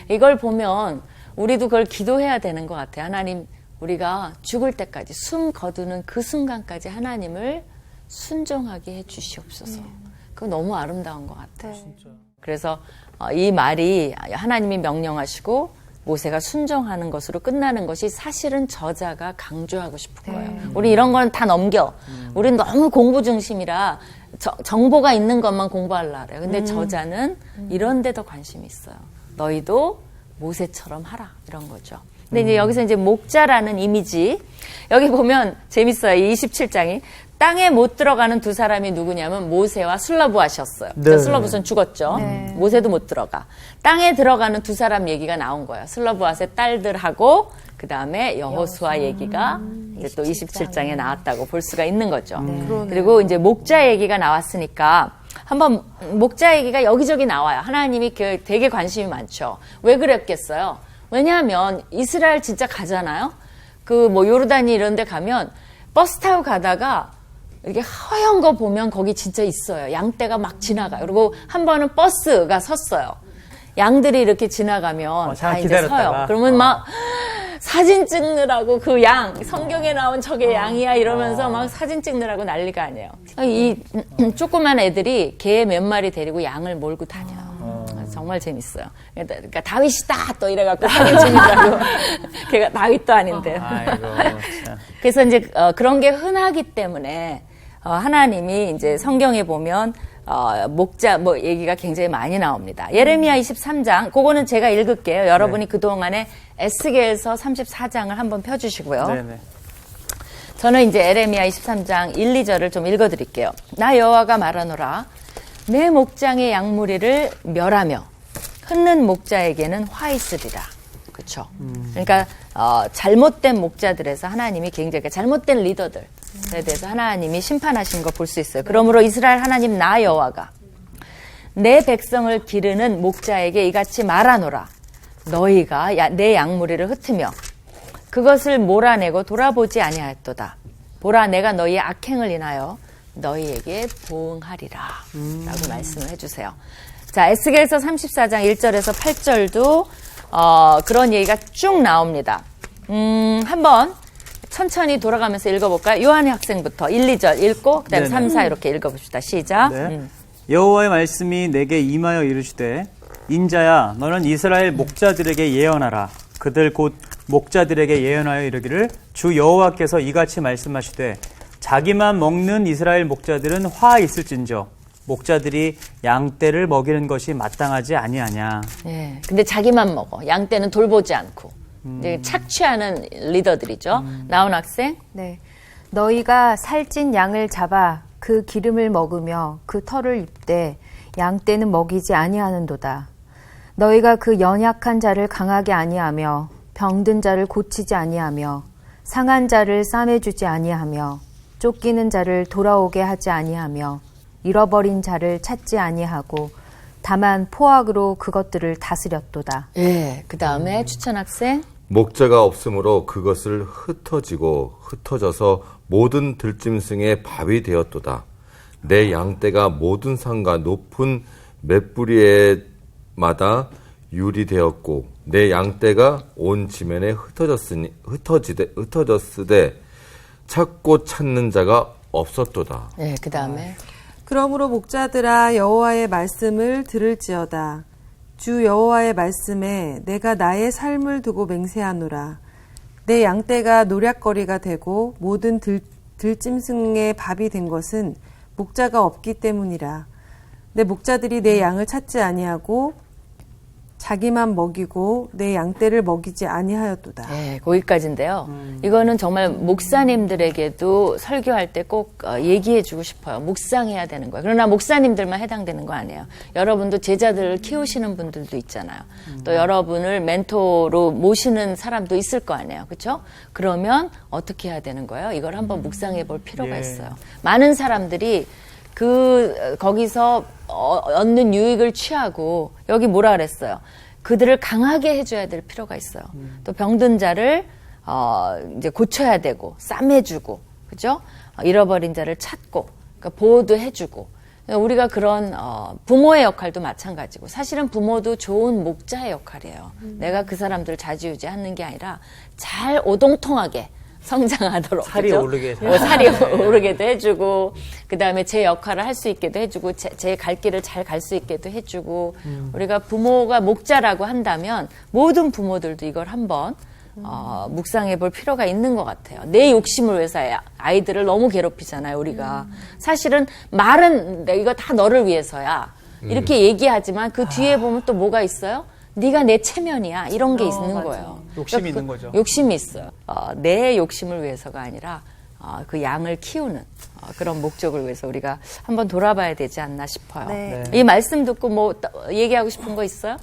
이걸 보면 우리도 그걸 기도해야 되는 것 같아요. 하나님, 우리가 죽을 때까지 숨 거두는 그 순간까지 하나님을 순종하게 해주시옵소서. 그거 너무 아름다운 것 같아요. 그래서 이 말이 하나님이 명령하시고 모세가 순종하는 것으로 끝나는 것이 사실은 저자가 강조하고 싶은 거예요. 우리 이런 건 다 넘겨. 우린 너무 공부 중심이라 정보가 있는 것만 공부하려고 그래요. 근데 저자는 이런 데 더 관심이 있어요. 너희도 모세처럼 하라. 이런 거죠. 근데 이제 여기서 이제 목자라는 이미지. 여기 보면 재밌어요. 이 27장이. 땅에 못 들어가는 두 사람이 누구냐면 모세와 술라부아셨어요. 네. 술라부아는 죽었죠. 모세도 못 들어가. 땅에 들어가는 두 사람 얘기가 나온 거예요. 술라부아의 딸들하고 그 다음에 여호수아 얘기가 이제 또 27장에 나왔다고 볼 수가 있는 거죠. 그리고 이제 목자 얘기가 나왔으니까 한번 목자 얘기가 여기저기 나와요. 하나님이 되게 관심이 많죠. 왜 그랬겠어요? 왜냐하면 이스라엘 진짜 가잖아요. 그 뭐 요르단이 이런 데 가면 버스 타고 가다가 이렇게 허연 거 보면 거기 진짜 있어요. 양떼가 막 지나가요. 그리고 한 번은 버스가 섰어요. 양들이 이렇게 지나가면 다 이제 서요. 그러면 막 사진 찍느라고 그 양, 성경에 나온 저게 양이야 이러면서 막 사진 찍느라고 난리가 아니에요. 이 조그만 애들이 개 몇 마리 데리고 양을 몰고 다녀요. 정말 재밌어요. 그러니까 다윗이다 또 이래갖고 사진 찍느라고 걔가 다윗도 아닌데요. 그래서 이제 그런 게 흔하기 때문에 하나님이 이제 성경에 보면 목자 뭐 얘기가 굉장히 많이 나옵니다. 예레미야 23장 그거는 제가 읽을게요. 여러분이 그동안에 에스겔서 34장을 한번 펴주시고요. 네네. 저는 이제 예레미야 23장 1, 2절을 좀 읽어드릴게요. 나 여호와가 말하노라 내 목장의 양무리를 멸하며 흩는 목자에게는 화 있으리라. 그렇죠. 그러니까 잘못된 목자들에서 하나님이 굉장히 잘못된 리더들에 대해서 하나님이 심판하신 거 볼 수 있어요. 그러므로 이스라엘 하나님 나 여호와가 내 백성을 기르는 목자에게 이같이 말하노라. 너희가 내 양무리를 흩으며 그것을 몰아내고 돌아보지 아니하였도다. 보라 내가 너희의 악행을 인하여 너희에게 보응하리라. 라고 말씀을 해주세요. 자, 에스겔서 34장 1절에서 8절도 그런 얘기가 쭉 나옵니다. 한번 천천히 돌아가면서 읽어볼까요? 요한의 학생부터 1, 2절 읽고 그다음에 3, 4 이렇게 읽어봅시다. 시작. 네. 여호와의 말씀이 내게 임하여 이르시되 인자야 너는 이스라엘 목자들에게 예언하라. 그들 곧 목자들에게 예언하여 이르기를 주 여호와께서 이같이 말씀하시되 자기만 먹는 이스라엘 목자들은 화 있을진저 목자들이 양떼를 먹이는 것이 마땅하지 아니하냐. 예. 근데 자기만 먹어. 양떼는 돌보지 않고. 이제 착취하는 리더들이죠. 나온 학생. 네. 너희가 살찐 양을 잡아 그 기름을 먹으며 그 털을 입되 양떼는 먹이지 아니하는도다. 너희가 그 연약한 자를 강하게 아니하며 병든 자를 고치지 아니하며 상한 자를 싸매주지 아니하며 쫓기는 자를 돌아오게 하지 아니하며 잃어버린 자를 찾지 아니하고 다만 포악으로 그것들을 다스렸도다. 예. 그 다음에 추천 학생. 목자가 없으므로 그것을 흩어져서 모든 들짐승의 밥이 되었도다. 내 양떼가 모든 산과 높은 맷뿌리에마다 유리 되었고 내 양떼가 온 지면에 흩어졌으되 찾고 찾는 자가 없었도다. 예. 그 다음에. 그러므로 목자들아 여호와의 말씀을 들을지어다. 주 여호와의 말씀에 내가 나의 삶을 두고 맹세하노라. 내 양떼가 노략거리가 되고 모든 들짐승의 밥이 된 것은 목자가 없기 때문이라. 내 목자들이 내 양을 찾지 아니하고 자기만 먹이고 내 양떼를 먹이지 아니하였도다. 네, 거기까지인데요. 이거는 정말 목사님들에게도 설교할 때 꼭 얘기해주고 싶어요. 묵상해야 되는 거예요. 그러나 목사님들만 해당되는 거 아니에요. 여러분도 제자들을 키우시는 분들도 있잖아요. 또 여러분을 멘토로 모시는 사람도 있을 거 아니에요. 그렇죠? 그러면 어떻게 해야 되는 거예요? 이걸 한번 묵상해 볼 필요가 예. 있어요. 많은 사람들이 거기서 얻는 유익을 취하고, 여기 뭐라 그랬어요? 그들을 강하게 해줘야 될 필요가 있어요. 또 병든 자를, 이제 고쳐야 되고, 싸매주고, 그죠? 잃어버린 자를 찾고, 그러니까 보호도 해주고. 우리가 그런, 부모의 역할도 마찬가지고, 사실은 부모도 좋은 목자의 역할이에요. 내가 그 사람들을 좌지우지 하는 게 아니라, 잘 오동통하게, 성장하도록 살이 그죠? 오르게 살이 오르게도 해주고, 그 다음에 제 역할을 할 수 있게도 해주고, 제 갈 길을 잘 갈 수 있게도 해주고, 우리가 부모가 목자라고 한다면 모든 부모들도 이걸 한번 묵상해 볼 필요가 있는 것 같아요. 내 욕심을 위해서 아이들을 너무 괴롭히잖아요, 우리가. 사실은 말은 이거 다 너를 위해서야 이렇게 얘기하지만 그 뒤에 보면 또 뭐가 있어요? 네가 내 체면이야, 이런 게 있는 거예요. 욕심이 있는 거죠. 욕심이 있어요. 내 욕심을 위해서가 아니라 그 양을 키우는 그런 목적을 위해서 우리가 한번 돌아봐야 되지 않나 싶어요. 네. 이 말씀 듣고 뭐 얘기하고 싶은 거 있어요?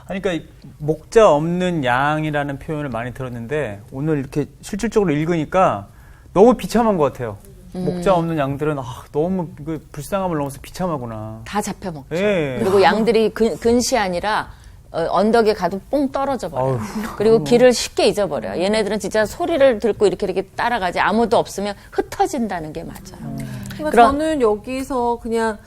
아니, 그러니까 목자 없는 양이라는 표현을 많이 들었는데 오늘 이렇게 실질적으로 읽으니까 너무 비참한 것 같아요. 목자 없는 양들은 너무 불쌍함을 넘어서 비참하구나. 다 잡혀먹죠. 예. 그리고 양들이 근시 아니라 언덕에 가도 뽕 떨어져 버려요. 그리고 길을 쉽게 잊어버려요. 얘네들은 진짜 소리를 듣고 이렇게 따라가지, 아무도 없으면 흩어진다는 게 맞아요. 그러니까 저는 여기서 그냥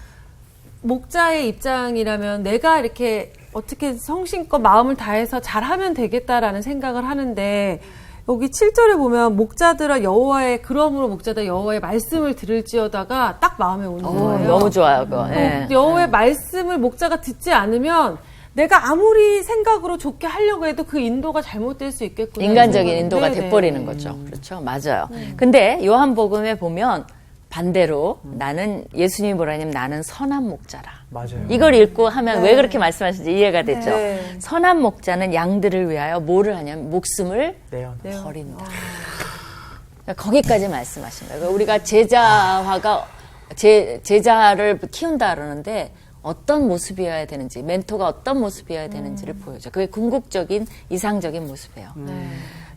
목자의 입장이라면 내가 이렇게 어떻게 성심껏 마음을 다해서 잘하면 되겠다라는 생각을 하는데, 여기 7절에 보면 목자들아 여호와의, 그러므로 목자들아 여호와의 말씀을 들을지어다가 딱 마음에 오는 거예요. 너무 좋아요, 그거. 예. 여호와의 말씀을 목자가 듣지 않으면 내가 아무리 생각으로 좋게 하려고 해도 그 인도가 잘못될 수 있겠구나. 인간적인 인도가 네네. 돼버리는 거죠. 그렇죠. 맞아요. 근데 요한복음에 보면 반대로 나는, 예수님이 뭐라냐면 나는 선한 목자라. 맞아요. 이걸 읽고 하면 왜 그렇게 말씀하시는지 이해가 되죠. 네. 선한 목자는 양들을 위하여 뭐를 하냐면 목숨을 내요. 버린다. 그러니까 거기까지 말씀하신 거예요. 그러니까 우리가 제자를 키운다 그러는데 어떤 모습이어야 되는지, 멘토가 어떤 모습이어야 되는지를 보여줘. 그게 궁극적인 이상적인 모습이에요.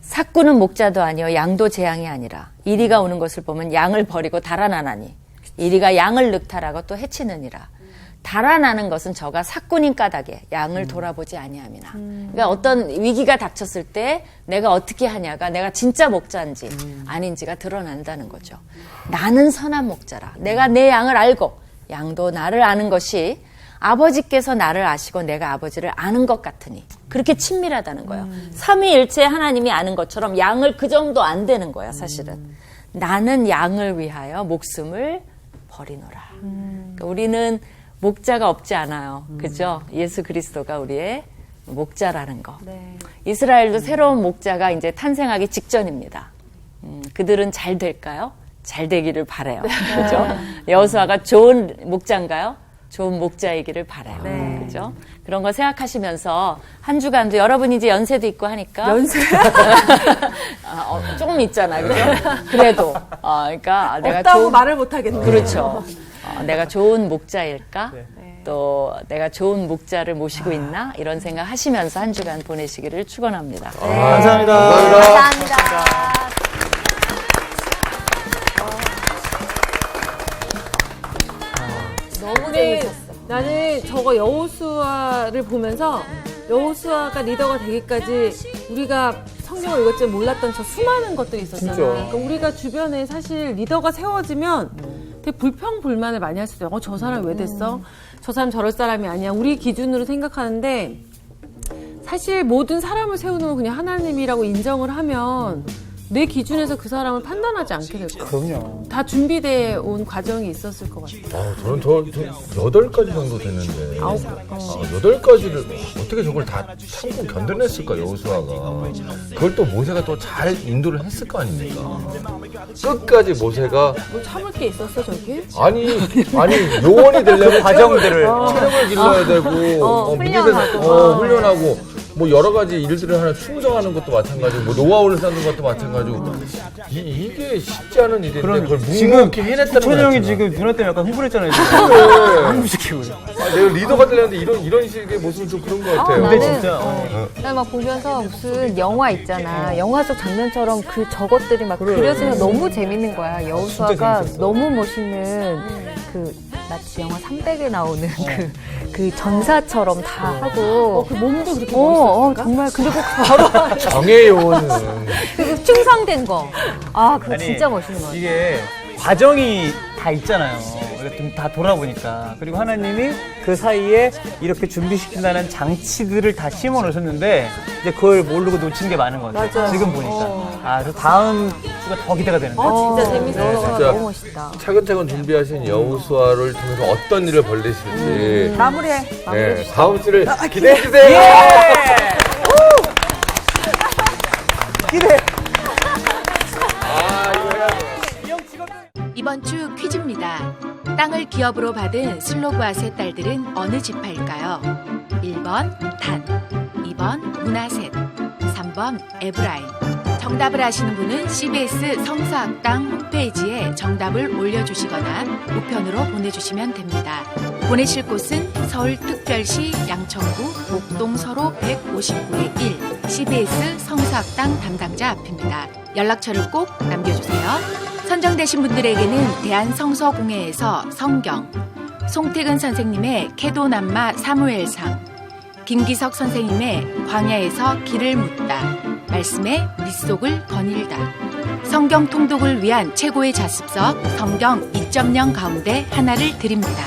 삭구는 목자도 아니요 양도 재앙이 아니라 이리가 오는 것을 보면 양을 버리고 달아나나니 이리가 양을 늑탈하고 또 해치느니라. 달아나는 것은 저가 삭군인 까닭에 양을 돌아보지 아니함이나. 그러니까 어떤 위기가 닥쳤을 때 내가 어떻게 하냐가 내가 진짜 목자인지 아닌지가 드러난다는 거죠. 나는 선한 목자라. 내가 내 양을 알고 양도 나를 아는 것이 아버지께서 나를 아시고 내가 아버지를 아는 것 같으니, 그렇게 친밀하다는 거예요. 삼위일체 하나님이 아는 것처럼 양을 그 정도 안 되는 거야, 사실은. 나는 양을 위하여 목숨을 버리노라. 그러니까 우리는 목자가 없지 않아요. 그죠? 예수 그리스도가 우리의 목자라는 거. 이스라엘도 새로운 목자가 이제 탄생하기 직전입니다. 그들은 잘 될까요? 잘 되기를 바라요. 그죠? 여호수아가 좋은 목자인가요? 좋은 목자이기를 바라요. 그죠? 그런 거 생각하시면서 한 주간도, 여러분이 이제 연세도 있고 하니까. 연세? 조금 있잖아요. 그죠? 그래도. 그러니까 내가 없다고 말을 못 하겠네. 그렇죠. 내가 좋은 목자일까? 또 내가 좋은 목자를 모시고 있나? 이런 생각 하시면서 한 주간 보내시기를 축원합니다. 감사합니다. 감사합니다. 너무 근데 재밌었어. 나는 저거 여호수아를 보면서 여호수아가 리더가 되기까지 우리가 성경을 읽었지만 몰랐던 저 수많은 것들이 있었잖아요. 진짜. 그러니까 우리가 주변에 사실 리더가 세워지면 되게 불평불만을 많이 할 수도 있어요. 저 사람 왜 됐어? 저 사람 저럴 사람이 아니야. 우리 기준으로 생각하는데 사실 모든 사람을 세우는 건 그냥 하나님이라고 인정을 하면 내 기준에서 그 사람을 판단하지 않게 될 거예요. 그럼요. 다 준비되어 온 과정이 있었을 것 같아요. 저는 저 8가지 정도 됐는데 8가지를 어떻게 저걸 다 참고 견뎌냈을까 여호수아가. 그걸 또 모세가 또 잘 인도를 했을 거 아닙니까. 끝까지 모세가 뭐 참을 게 있었어 저기? 아니 요원이 되려면 과정들을 체력을 길러야 되고 훈련하고 뭐 여러 가지 일들을 하나 충성하는 것도 마찬가지고 뭐 노하우를 쌓는 것도 마찬가지고 이게 쉽지 않은 일인데 그걸 묵묵히 해냈다는 천이 거야. 형이 지금 변호 때문에 약간 흥분했잖아요. 흥분시키고 내가 리더가 되려는데 이런 식의 모습은 좀 그런 것 같아요. 근데 나는 진짜 나 막 보면서 무슨 영화 있잖아. 영화 속 장면처럼 그 저것들이 막 그려지면 너무 재밌는 거야. 여호수아가 재밌었어. 너무 멋있는 그 마치 영화 300에 나오는 그 전사처럼 다 하고. 그 몸도 그렇게 멋있었을까? 정말 그리고 바로 정의 요원은 그리고 충성된 거. 아, 그거 아니, 진짜 멋있는 거 같아. 이게 과정이 다 있잖아요. 이렇게 다 돌아보니까. 그리고 하나님이 그 사이에 이렇게 준비시킨다는 장치들을 다 심어 놓으셨는데 이제 그걸 모르고 놓친 게 많은 것 같아요. 맞아. 지금 보니까. 그래서 다음 주가 더 기대가 되는데. 진짜 재밌었어. 진짜. 너무 멋있다. 차근차근 준비하신 여호수아를 통해서 어떤 일을 벌리실지 마무리해. 네, 다음 주를 기대해 주세요. 기대. 이번 주 퀴즈입니다. 땅을 기업으로 받은 슬로브앗의 딸들은 어느 지파일까요? 1번 단, 2번 문하셋, 3번 에브라임. 정답을 아시는 분은 CBS 성서학당 홈페이지에 정답을 올려주시거나 우편으로 보내주시면 됩니다. 보내실 곳은 서울특별시 양천구 목동서로 159-1 CBS 성서학당 담당자 앞입니다. 연락처를 꼭 남겨주세요. 선정되신 분들에게는 대한성서공회에서 성경, 송태근 선생님의 캐도남마 사무엘상, 김기석 선생님의 광야에서 길을 묻다, 말씀의 밑속을 거닐다, 성경 통독을 위한 최고의 자습서 성경 2.0 가운데 하나를 드립니다.